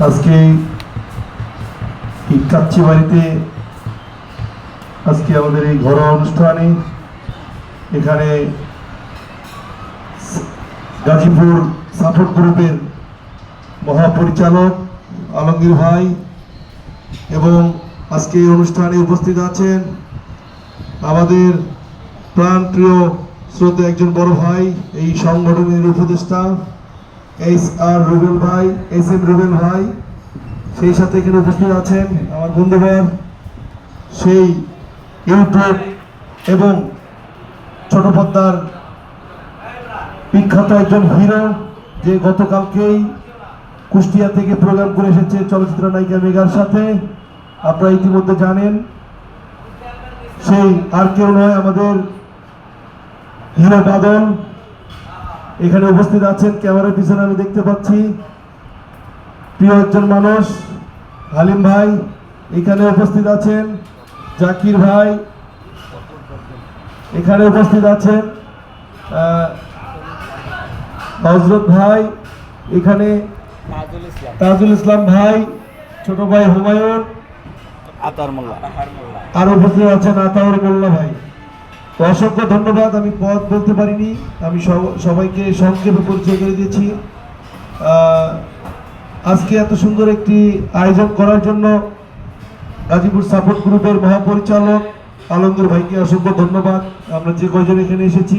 আজকে এই কাচ্চি বাড়িতে আজকে আমাদের এই ঘরোয়া অনুষ্ঠানে এখানে গাজীপুর সাপোর্ট গ্রুপের মহাপরিচালক আলমগীর ভাই এবং আজকে এই অনুষ্ঠানে উপস্থিত আছেন আমাদের প্রাণপ্রিয় শ্রদ্ধেয় একজন বড় ভাই, এই সংগঠনের উপদেষ্টা এস.আর. রুবেল ভাই, এস.এম. রুবেল ভাই। সেই সাথে এখানে উপস্থিত আছেন আমার বন্ধুবর, সেই ইউটিউব এবং ছোট পর্দার বিখ্যাত একজন হিরো, যে গতকালকেই কুষ্টিয়া থেকে প্রোগ্রাম করে এসেছে চলচ্চিত্র নায়িকা মেঘার সাথে। আপনারা ইতিমধ্যে জানেন, সেই আর কেউ নয়, আমাদের হিরো বাদল এখানে উপস্থিত আছেন। ক্যামেরার পিছনে আমি দেখতে পাচ্ছি প্রিয় একজন মানুষ হালিম ভাই এখানে উপস্থিত আছেন, জাকির ভাই এখানে উপস্থিত আছেন, হযরত ভাই এখানে, তাজুল ইসলাম ভাই, ছোট ভাই হুমায়ুন, আর উপস্থিত আছেন আতাউর মোল্লা ভাই। অসংখ্য ধন্যবাদ। আমি পদ বলতে পারিনি, আমি সবাইকে সংক্ষেপে পরিচয় করে দিয়েছি। আজকে এত সুন্দর একটি আয়োজন করার জন্য গাজীপুর সাপোর্ট গ্রুপের মহাপরিচালক আলমগীর ভাইকে অসংখ্য ধন্যবাদ। আমরা যে কয়জন এখানে এসেছি